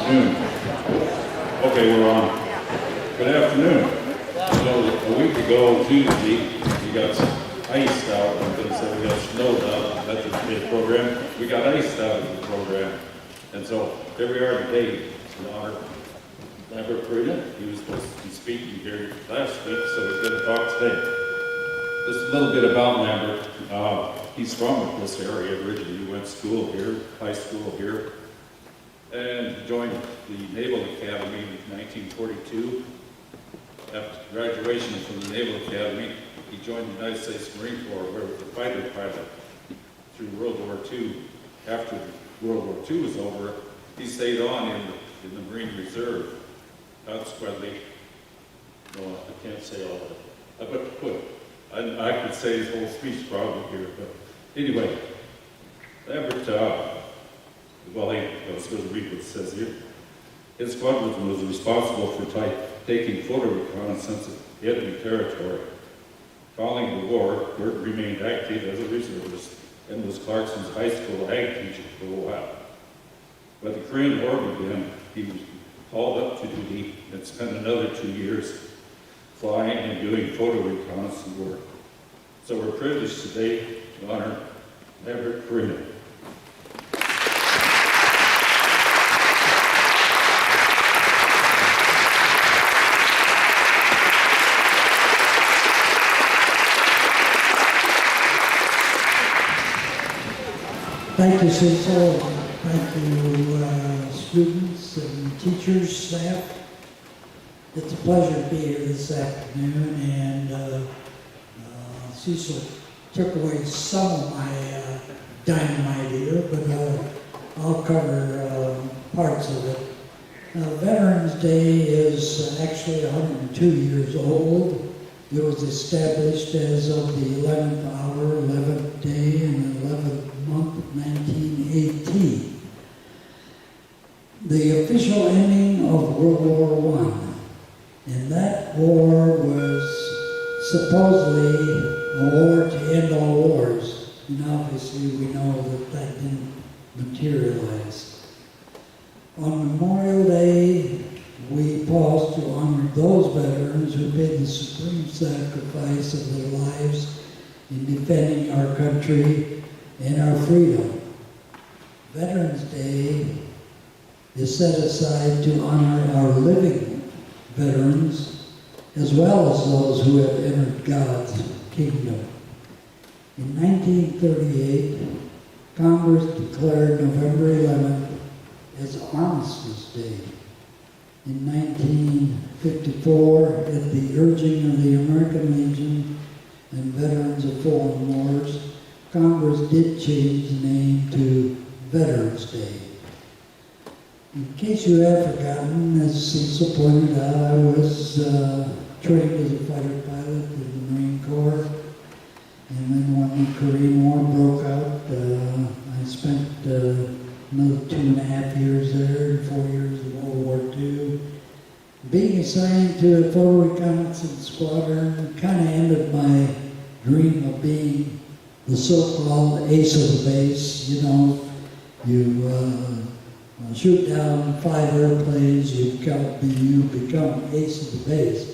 afternoon. Okay, we're on. Good afternoon. So a week ago, Tuesday, we got some ice out, and they said we got snowed out. That's the program. We got iced out of the program. And so here we are today in honor of Bert Perina. He was supposed to be speaking here last week, so he's going to talk today. Just a little bit about Lambert. He's from this area originally. He went to school here, high school here, and joined the Naval Academy in 1942. After graduation from the Naval Academy, he joined the United States Marine Corps, where he was a fighter pilot through World War II. After World War II was over, he stayed on in the Marine Reserve. Consequently, no, I can't say all of it. But I could say his whole speech probably here, but anyway, Lambert, well, I was going to read what it says here. His squadron was responsible for taking photo reconnaissance of enemy territory. Following the war, Bert remained active as a reservist and was Clarkson's high school ag teacher for a while. When the Korean War began, he was called up to duty and spent another 2 years flying and doing photo reconnaissance work. So we're privileged today to honor Bert Perina. Thank you, Cecil. Thank you, students and teachers, staff. It's a pleasure to be here this afternoon, and Cecil took away some of my dynamite here, but I'll cover parts of it. Veterans Day is actually 102 years old. It was established as of the 11th hour, 11th day, and 11th month of 1918. The official ending of World War I. And that war was supposedly a war to end all wars. And obviously we know that that didn't materialize. On Memorial Day, we pause to honor those veterans who paid the supreme sacrifice of their lives in defending our country and our freedom. Veterans Day is set aside to honor our living veterans as well as those who have entered God's kingdom. In 1938, Congress declared November 11th as Armistice Day. In 1954, at the urging of the American Legion and veterans of foreign wars, Congress did change the name to Veterans Day. In case you have forgotten, as Cecil pointed out, I was trained as a fighter pilot in the Marine Corps, and then when the Korean War broke out, I spent another 2.5 years there, and 4 years in World War II. Being assigned to a photo reconnaissance squadron kind of ended my dream of being the so-called ace of the base. You know, you shoot down 5 airplanes, you become ace of the base.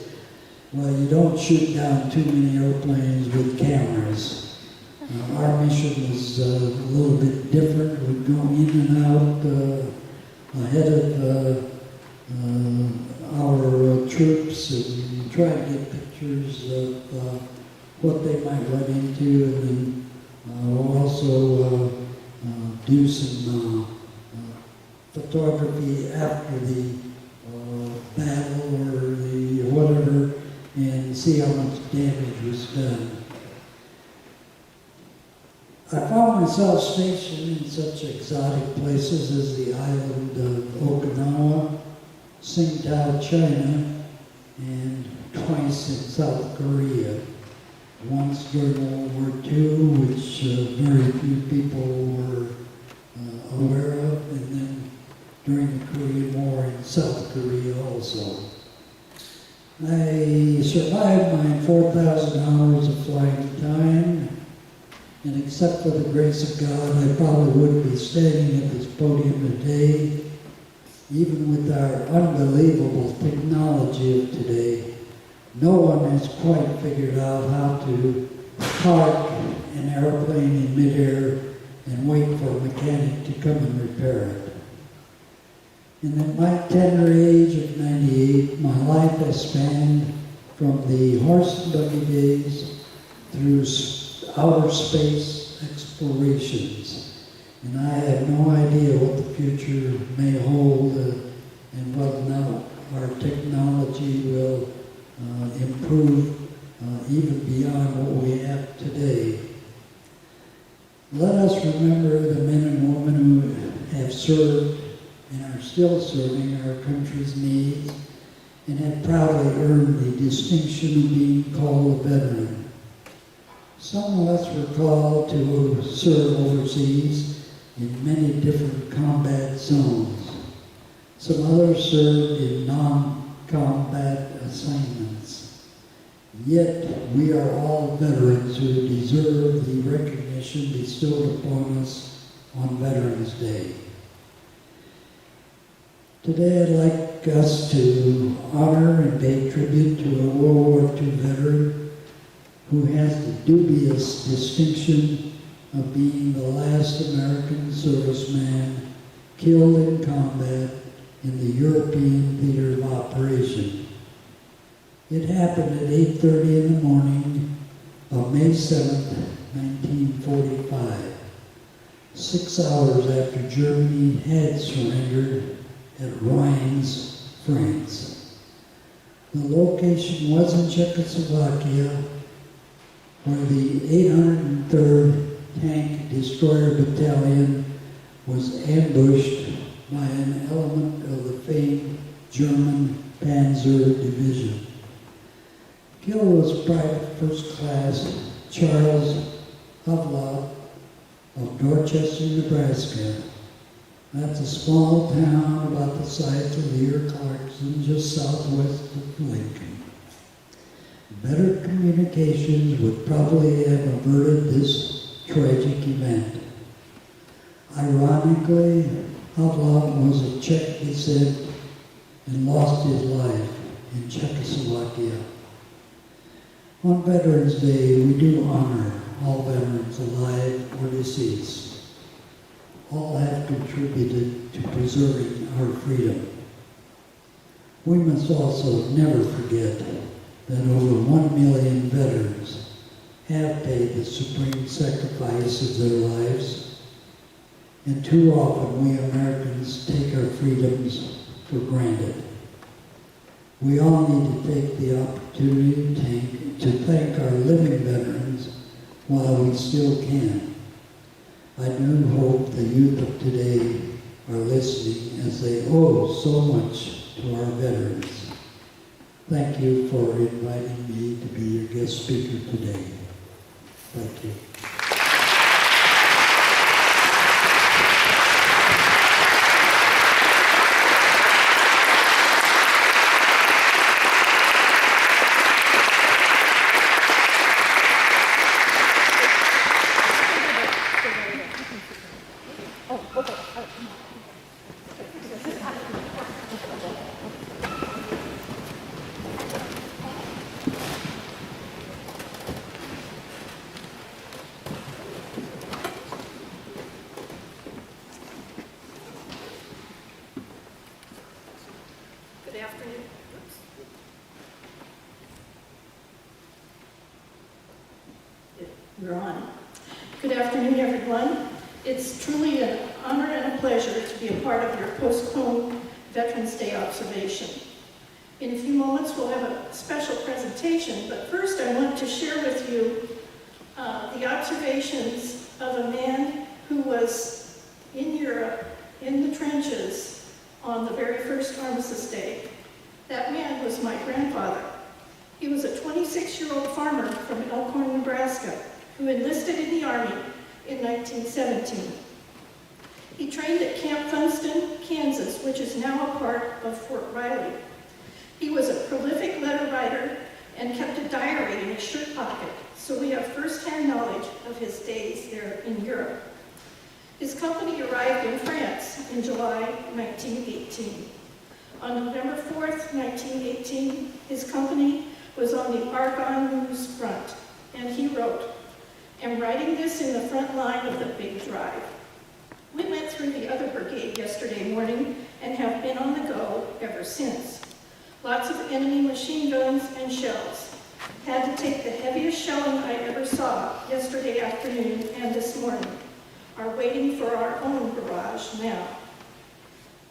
Well, you don't shoot down too many airplanes with cameras. Our mission was a little bit different. We'd go in and out ahead of our troops and try to get pictures of what they might run into, and then we'll also do some photography after the battle or the whatever, and see how much damage was done. I found myself stationed in such exotic places as the island of Okinawa, Tsingtao, China, and twice in South Korea. Once during World War II, which very few people were aware of, and then during the Korean War in South Korea also. I survived my 4,000 hours of flying time, and except for the grace of God, I probably wouldn't be standing at this podium today. Even with our unbelievable technology of today, no one has quite figured out how to park an airplane in midair and wait for a mechanic to come and repair it. And at my tender age of 98, my life has spanned from the horse and buggy days through outer space explorations. And I have no idea what the future may hold and whether or not our technology will improve even beyond what we have today. Let us remember the men and women who have served and are still serving our country's needs and have proudly earned the distinction of being called a veteran. Some of us were called to serve overseas in many different combat zones. Some others served in non-combat assignments. Yet we are all veterans who deserve the recognition bestowed upon us on Veterans Day. Today I'd like us to honor and pay tribute to a World War II veteran who has the dubious distinction of being the last American serviceman killed in combat in the European theater of operation. It happened at 8:30 in the morning of May 7, 1945, 6 hours after Germany had surrendered at Reims, France. The location was in Czechoslovakia, where the 803rd Tank Destroyer Battalion was ambushed by an element of the famed German Panzer Division. Killed was Private First Class Charles Havlot of Dorchester, Nebraska. That's a small town about the size of near Clarkson, just southwest of Lincoln. Better communications would probably have averted this tragic event. Ironically, Havlot was of Czech descent and lost his life in Czechoslovakia. On Veterans Day, we do honor all veterans alive or deceased. All have contributed to preserving our freedom. We must also never forget that over 1 million veterans have paid the supreme sacrifice of their lives, and too often we Americans take our freedoms for granted. We all need to take the opportunity to thank our living veterans while we still can. I do hope the youth of today are listening, as they owe so much to our veterans. Thank you for inviting me to be your guest speaker today. Thank you. Good afternoon. We're on. Good afternoon, everyone. It's truly an honor and a pleasure to be a part of your postponed Veterans Day observation. In a few moments, we'll have a special presentation, but first I want to share with you the observations of a man who was in Europe, in the trenches, on the very first Armistice Day. That man was my grandfather. He was a 26-year-old farmer from Elkhorn, Nebraska, who enlisted in the Army in 1917. He trained at Camp Funston, Kansas, which is now a part of Fort Riley. He was a prolific letter writer and kept a diary in his shirt pocket, so we have first-hand knowledge of his days there in Europe. His company arrived in France in July 1918. On November 4th, 1918, his company was on the Argonne News front, and he wrote, "I'm writing this in the front line of the big drive. We went through the other brigade yesterday morning and have been on the go ever since. Lots of enemy machine guns and shells. Had to take the heaviest shelling I ever saw yesterday afternoon and this morning. Are waiting for our own barrage now."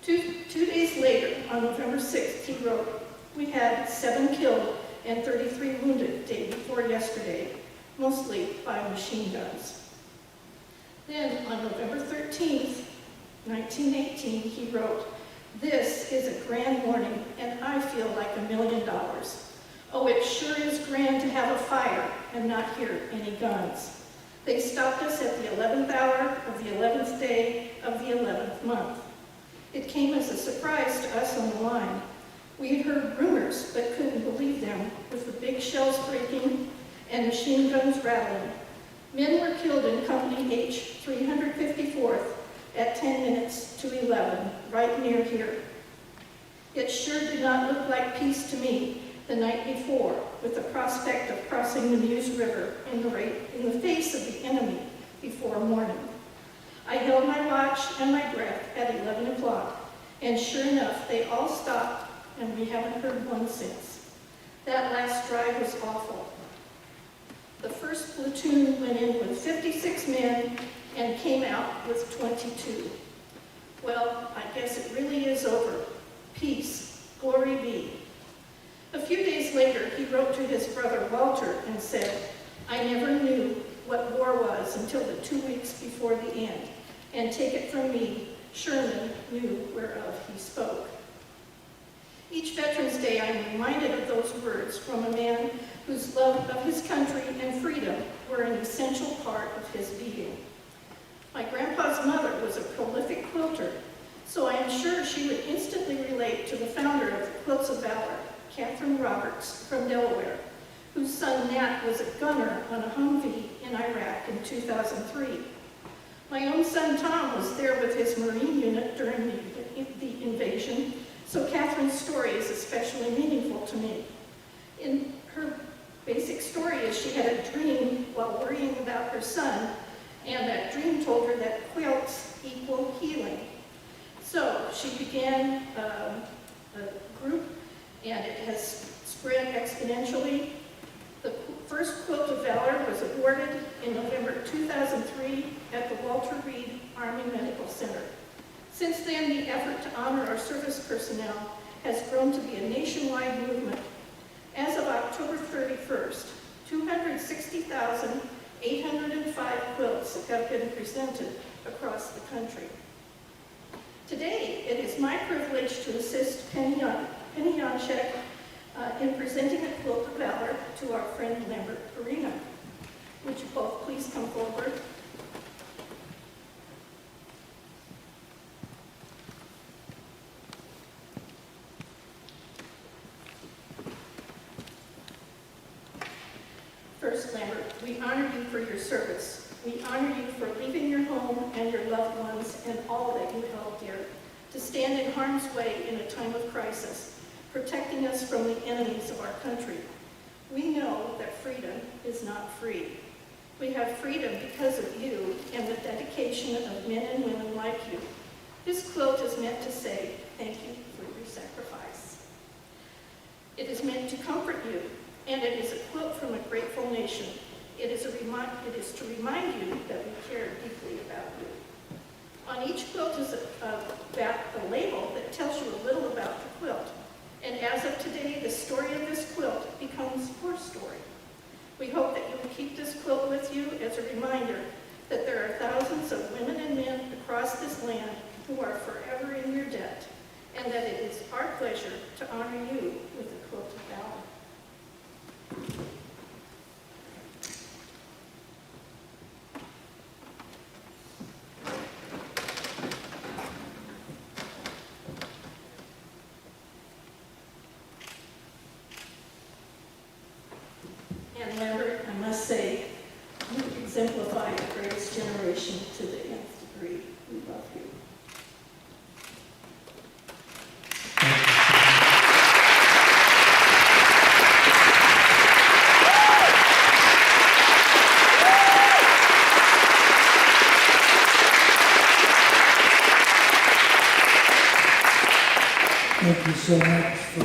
Two days later, on November 6th, he wrote, "We had 7 killed and 33 wounded day before yesterday, mostly by machine guns." Then, on November 13th, 1918, he wrote, "This is a grand morning, and I feel like $1 million. Oh, it sure is grand to have a fire and not hear any guns. They stopped us at the 11th hour of the 11th day of the 11th month. It came as a surprise to us on the line. We had heard rumors, but couldn't believe them, with the big shells breaking and machine guns rattling. Men were killed in Company H, 354th, at 10 minutes to 11, right near here. It sure did not look like peace to me the night before, with the prospect of crossing the Meuse River in the face of the enemy before morning. I held my watch and my breath at 11 o'clock, and sure enough, they all stopped, and we haven't heard one since. That last drive was awful. The first platoon went in with 56 men and came out with 22. Well, I guess it really is over. Peace, glory be." A few days later, he wrote to his brother Walter and said, "I never knew what war was until the 2 weeks before the end, and take it from me, Sherman knew whereof he spoke." Each Veterans Day, I am reminded of those words from a man whose love of his country and freedom were an essential part of his being. My grandpa's mother was a prolific quilter, so I am sure she would instantly relate to the founder of the Quilts of Valor, Catherine Roberts from Delaware, whose son Nat was a gunner on a Humvee in Iraq in 2003. My own son Tom was there with his Marine unit during the invasion, so Catherine's story is especially meaningful to me. In her basic story is she had a dream while worrying about her son, and that dream told her that quilts equal healing. So she began a group, and it has spread exponentially. The first Quilt of Valor was awarded in November 2003 at the Walter Reed Army Medical Center. Since then, the effort to honor our service personnel has grown to be a nationwide movement. As of October 31st, 260,805 quilts have been presented across the country. Today, it is my privilege to assist Penny Yonchek in presenting a Quilt of Valor to our friend Bert Perina. Would you both please come forward? First, Lambert, we honor you for your service. We honor you for leaving your home and your loved ones and all that you held dear, to stand in harm's way in a time of crisis, protecting us from the enemies of our country. We know that freedom is not free. We have freedom because of you and the dedication of men and women like you. This quilt is meant to say, thank you for your sacrifice. It is meant to comfort you, and it is a quilt from a grateful nation. It is to remind you that we care deeply about you. On each quilt is a label that tells you a little about the quilt. And as of today, the story of this quilt becomes your story. We hope that you will keep this quilt with you as a reminder that there are thousands of women and men across this land who are forever in your debt, and that it is our pleasure to honor you with the Quilt of Valor. And Lambert, I must say, you exemplify the greatest generation to the nth degree. Thank you so much for.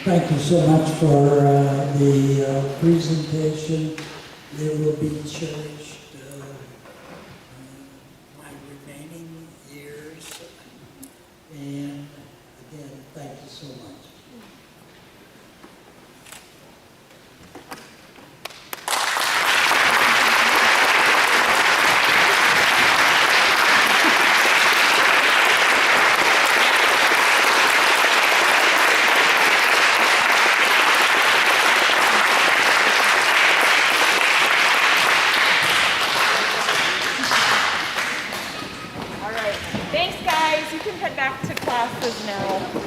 Thank you so much for the presentation. It will be cherished my remaining years. And again, thank you so much. All right. Thanks, guys. You can head back to classes now.